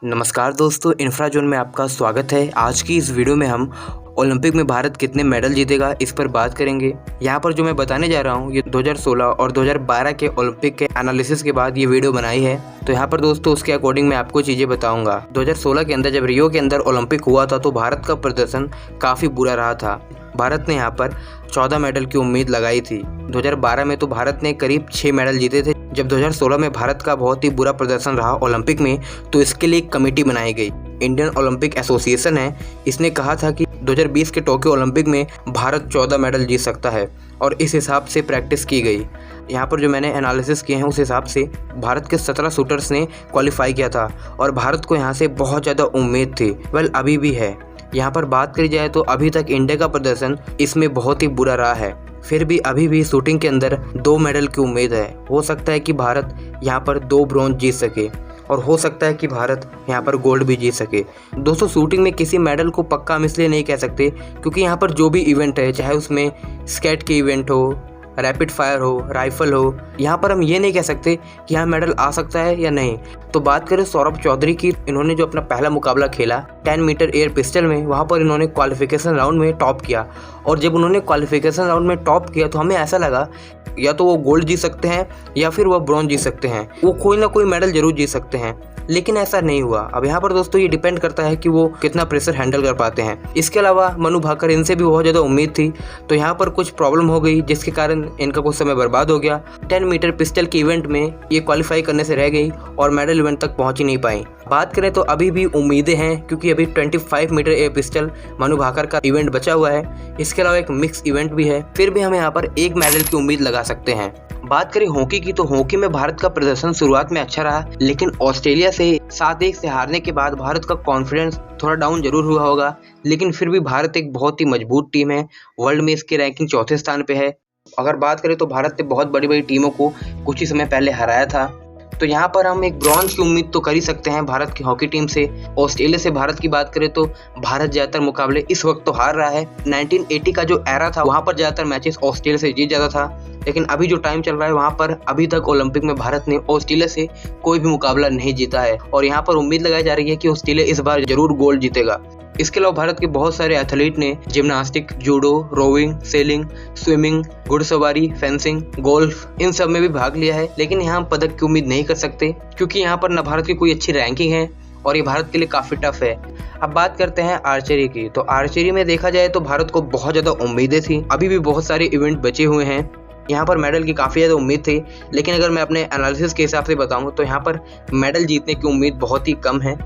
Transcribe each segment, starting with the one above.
नमस्कार दोस्तों, infra zone में आपका स्वागत है। आज की इस वीडियो में हम ओलंपिक में भारत कितने मेडल जीतेगा इस पर बात करेंगे। यहाँ पर जो मैं बताने जा रहा हूँ ये 2016 और 2012 के ओलंपिक के एनालिसिस के बाद ये वीडियो बनाई है। तो यहाँ पर दोस्तों उसके अकॉर्डिंग मैं आपको चीज़ें बताऊँगा। 2016 के अंदर जब रियो के अंदर ओलंपिक हुआ था तो भारत का प्रदर्शन काफ़ी बुरा रहा था। भारत ने यहाँ पर 14 मेडल की उम्मीद लगाई थी। 2012 में तो भारत ने करीब 6 मेडल जीते थे। जब 2016 में भारत का बहुत ही बुरा प्रदर्शन रहा ओलंपिक में तो इसके लिए एक कमेटी बनाई गई। इंडियन ओलंपिक एसोसिएशन है, इसने कहा था कि 2020 के टोक्यो ओलंपिक में भारत 14 मेडल जीत सकता है और इस हिसाब से प्रैक्टिस की गई। यहाँ पर जो मैंने एनालिसिस किए हैं उस हिसाब से भारत के 17 शूटर्स ने क्वालिफाई किया था और भारत को यहाँ से बहुत ज़्यादा उम्मीद थी। अभी भी है। यहाँ पर बात करी जाए तो अभी तक इंडिया का प्रदर्शन इसमें बहुत ही बुरा रहा है। फिर भी अभी भी शूटिंग के अंदर 2 मेडल की उम्मीद है। हो सकता है कि भारत यहाँ पर 2 ब्रॉन्ज जीत सके और हो सकता है कि भारत यहाँ पर गोल्ड भी जीत सके। दोस्तों शूटिंग में किसी मेडल को पक्का हम इसलिए नहीं कह सकते क्योंकि यहाँ पर जो भी इवेंट है, चाहे उसमें स्केट की इवेंट हो, रैपिड फायर हो, राइफल हो, यहाँ पर हम ये नहीं कह सकते कि यहाँ मेडल आ सकता है या नहीं। तो बात करें सौरभ चौधरी की, इन्होंने जो अपना पहला मुकाबला खेला 10 मीटर एयर पिस्टल में, वहाँ पर इन्होंने क्वालिफिकेशन राउंड में टॉप किया और जब उन्होंने क्वालिफिकेशन राउंड में टॉप किया तो हमें ऐसा लगा या तो वो गोल्ड जीत सकते हैं या फिर वो ब्रॉन्ज जीत सकते हैं, वो कोई ना कोई मेडल जरूर जीत सकते हैं, लेकिन ऐसा नहीं हुआ। अब यहाँ पर दोस्तों ये डिपेंड करता है कि वो कितना प्रेशर हैंडल कर पाते हैं। इसके अलावा मनु भाकर, इनसे भी बहुत ज़्यादा उम्मीद थी तो यहाँ पर कुछ प्रॉब्लम हो गई जिसके कारण इनका कुछ समय बर्बाद हो गया। 10 मीटर पिस्टल के इवेंट में ये क्वालिफाई करने से रह गई और मेडल इवेंट तक पहुँच ही नहीं पाई। बात करें तो अभी भी उम्मीदें हैं क्योंकि अभी 25 metre air pistol Manu Bhaker का इवेंट बचा हुआ है। इसके अलावा एक मिक्स इवेंट भी है। फिर भी हम यहाँ पर 1 मेडल की उम्मीद लगा सकते हैं। बात करें हॉकी की तो हॉकी में भारत का प्रदर्शन शुरुआत में अच्छा रहा, लेकिन ऑस्ट्रेलिया से 7-1 से हारने के बाद भारत का कॉन्फिडेंस थोड़ा डाउन जरूर हुआ होगा, लेकिन फिर भी भारत एक बहुत ही मजबूत टीम है। वर्ल्ड में इसकी रैंकिंग 4थे स्थान पे है। अगर बात करें तो भारत ने बहुत बड़ी बड़ी टीमों को कुछ ही समय पहले हराया था, तो यहाँ पर हम एक ब्रॉन्ज की उम्मीद तो कर ही सकते हैं भारत की हॉकी टीम से। ऑस्ट्रेलिया से भारत की बात करें तो भारत ज़्यादातर मुकाबले इस वक्त तो हार रहा है। 1980 का जो एरा था वहाँ पर ज़्यादातर मैचेस ऑस्ट्रेलिया से जीत जाता था, लेकिन अभी जो टाइम चल रहा है वहाँ पर अभी तक ओलंपिक में भारत ने ऑस्ट्रेलिया से कोई भी मुकाबला नहीं जीता है और यहाँ पर उम्मीद लगाई जा रही है कि ऑस्ट्रेलिया इस बार जरूर गोल्ड जीतेगा। इसके अलावा भारत के बहुत सारे एथलीट ने gymnastic, judo, rowing, sailing, swimming, घुड़सवारी, फेंसिंग, गोल्फ, इन सब में भी भाग लिया है, लेकिन यहाँ हम पदक की उम्मीद नहीं कर सकते क्योंकि यहाँ पर न भारत की कोई अच्छी रैंकिंग है और ये भारत के लिए काफ़ी टफ है। अब बात करते हैं आर्चरी की, तो आर्चरी में देखा जाए तो भारत को बहुत ज़्यादा उम्मीदें थी। अभी भी बहुत सारे इवेंट बचे हुए हैं, यहाँ पर मेडल की काफ़ी ज़्यादा उम्मीद थी, लेकिन अगर मैं अपने एनालिसिस के हिसाब से बताऊँ तो यहाँ पर मेडल जीतने की उम्मीद बहुत ही कम है।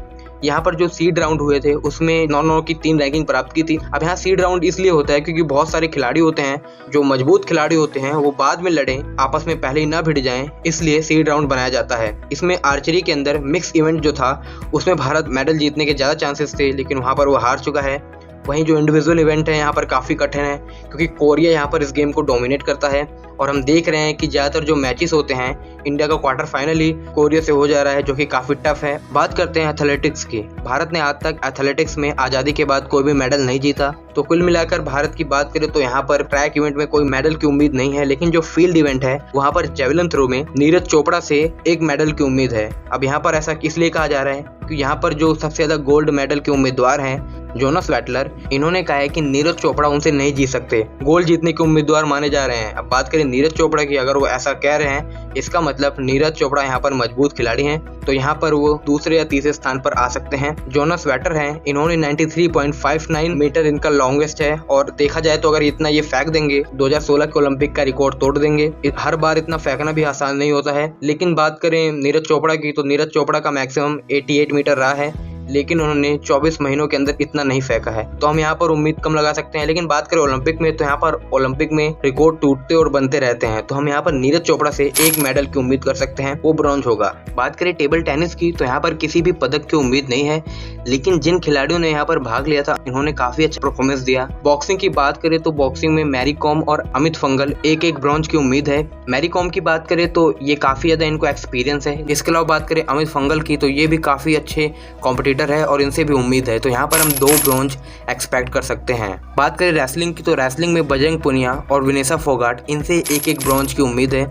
यहाँ पर जो सीड राउंड हुए थे उसमें 9 की 3 रैंकिंग प्राप्त की थी। अब यहाँ सीड राउंड इसलिए होता है क्योंकि बहुत सारे खिलाड़ी होते हैं, जो मजबूत खिलाड़ी होते हैं वो बाद में लड़ें, आपस में पहले ही ना भिड़ जाएं, इसलिए सीड राउंड बनाया जाता है। इसमें आर्चरी के अंदर मिक्स इवेंट जो था उसमें भारत मेडल जीतने के ज़्यादा चांसेस थे, लेकिन वहाँ पर वो हार चुका है। वहीं जो इंडिविजुअल इवेंट है यहाँ पर काफ़ी कठिन है क्योंकि कोरिया यहाँ पर इस गेम को डोमिनेट करता है और हम देख रहे हैं कि ज़्यादातर जो मैचेस होते हैं इंडिया का क्वार्टर फाइनल ही कोरिया से हो जा रहा है, जो कि काफ़ी टफ है। बात करते हैं एथलेटिक्स की। भारत ने आज तक एथलेटिक्स में आज़ादी के बाद कोई भी मेडल नहीं जीता, तो कुल मिलाकर भारत की बात करें तो यहाँ पर ट्रैक इवेंट में कोई मेडल की उम्मीद नहीं है, लेकिन जो फील्ड इवेंट है वहाँ पर जेवलिन थ्रो में नीरज चोपड़ा से 1 मेडल की उम्मीद है। अब यहाँ पर ऐसा इसलिए कहा जा रहा है कि यहाँ पर जो सबसे ज़्यादा गोल्ड मेडल के उम्मीदवार हैं जोनास वेटलर, इन्होंने कहा है कि नीरज चोपड़ा उनसे नहीं जीत सकते, गोल्ड जीतने के उम्मीदवार माने जा रहे हैं। अब बात करें नीरज चोपड़ा की, अगर वो ऐसा कह रहे हैं इसका मतलब नीरज चोपड़ा यहाँ पर मजबूत खिलाड़ी हैं, तो यहाँ पर वो दूसरे या तीसरे स्थान पर आ सकते हैं। जोनास वेटर हैं, इन्होंने 93.59 मीटर इनका लॉन्गेस्ट है और देखा जाए तो अगर इतना ये फेंक देंगे 2016 के ओलंपिक का रिकॉर्ड तोड़ देंगे। हर बार इतना फेंकना भी आसान नहीं होता है, लेकिन बात करें नीरज चोपड़ा की तो नीरज चोपड़ा का मैक्सिमम 88 मीटर रहा है, लेकिन उन्होंने 24 महीनों के अंदर इतना नहीं फेंका है, तो हम यहाँ पर उम्मीद कम लगा सकते हैं। लेकिन बात करें ओलंपिक में तो यहाँ पर ओलंपिक में रिकॉर्ड टूटते और बनते रहते हैं, तो हम यहाँ पर नीरज चोपड़ा से 1 मेडल की उम्मीद कर सकते हैं, वो ब्रॉन्ज होगा। बात करें टेबल टेनिस की तो यहाँ पर किसी भी पदक की उम्मीद नहीं है, लेकिन जिन खिलाड़ियों ने यहाँ पर भाग लिया था इन्होंने काफी अच्छा परफॉर्मेंस दिया। बॉक्सिंग की बात करें तो बॉक्सिंग में मैरी कॉम और अमित फंगल 1-1 ब्रॉन्ज की उम्मीद है। मैरी कॉम की बात करें तो ये काफी ज्यादा इनको एक्सपीरियंस है। इसके अलावा बात करें अमित फंगल की तो ये भी काफी अच्छे कॉम्पिटिटर है और इनसे भी उम्मीद है, तो यहाँ पर हम 2 ब्रॉन्ज एक्सपेक्ट कर सकते हैं। बात करें रेसलिंग की तो रेसलिंग में बजरंग पुनिया और विनेशा फोगाट, इनसे 1-1 ब्रॉन्ज की उम्मीद है।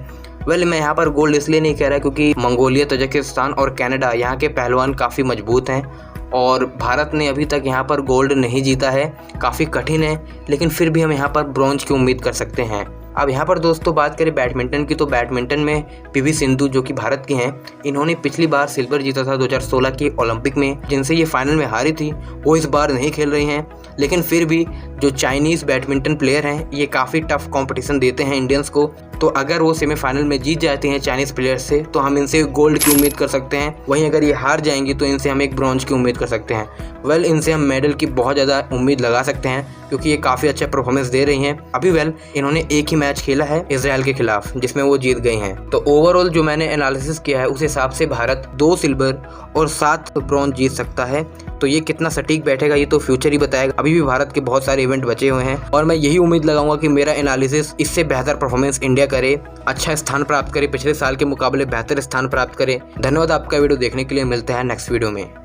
वेल मैं यहाँ पर गोल्ड इसलिए नहीं कह रहा क्योंकि मंगोलिया, तजाकिस्तान और कनाडा यहाँ के पहलवान काफ़ी मजबूत हैं और भारत ने अभी तक यहाँ पर गोल्ड नहीं जीता है। काफ़ी कठिन है, लेकिन फिर भी हम यहाँ पर ब्रॉन्ज की उम्मीद कर सकते हैं। अब यहाँ पर दोस्तों बात करें बैडमिंटन की, तो बैडमिंटन में पीवी सिंधु जो कि भारत की हैं, इन्होंने पिछली बार सिल्वर जीता था 2016 के ओलंपिक में, जिनसे ये फाइनल में हारी थी। वो इस बार नहीं खेल रही हैं, लेकिन फिर भी जो चाइनीज़ बैडमिंटन प्लेयर हैं ये काफ़ी टफ कंपटीशन देते हैं इंडियंस को। तो अगर वो सेमीफाइनल में जीत जाते हैं चाइनीज़ प्लेयर से तो हम इनसे गोल्ड की उम्मीद कर सकते हैं। वहीं अगर ये हार जाएंगी तो इनसे हम एक ब्रॉन्ज की उम्मीद कर सकते हैं। वेल इनसे हम मेडल की बहुत ज़्यादा उम्मीद लगा सकते हैं क्योंकि ये काफ़ी अच्छा परफॉर्मेंस दे रही हैं। अभी वेल इन्होंने एक ही मैच खेला है इजराइल के खिलाफ, जिसमें वो जीत गई हैं। तो ओवरऑल जो मैंने एनालिसिस किया है उस हिसाब से भारत 2 सिल्वर और 7 ब्रॉन्ज जीत सकता है। तो ये कितना सटीक बैठेगा ये तो फ्यूचर ही बताएगा। अभी भी भारत के बहुत सारे इवेंट बचे हुए हैं और मैं यही उम्मीद लगाऊंगा कि मेरा एनालिसिस इससे बेहतर परफॉर्मेंस इंडिया करे, अच्छा स्थान प्राप्त करे, पिछले साल के मुकाबले बेहतर स्थान प्राप्त करे। धन्यवाद आपका वीडियो देखने के लिए। मिलते हैं नेक्स्ट वीडियो में।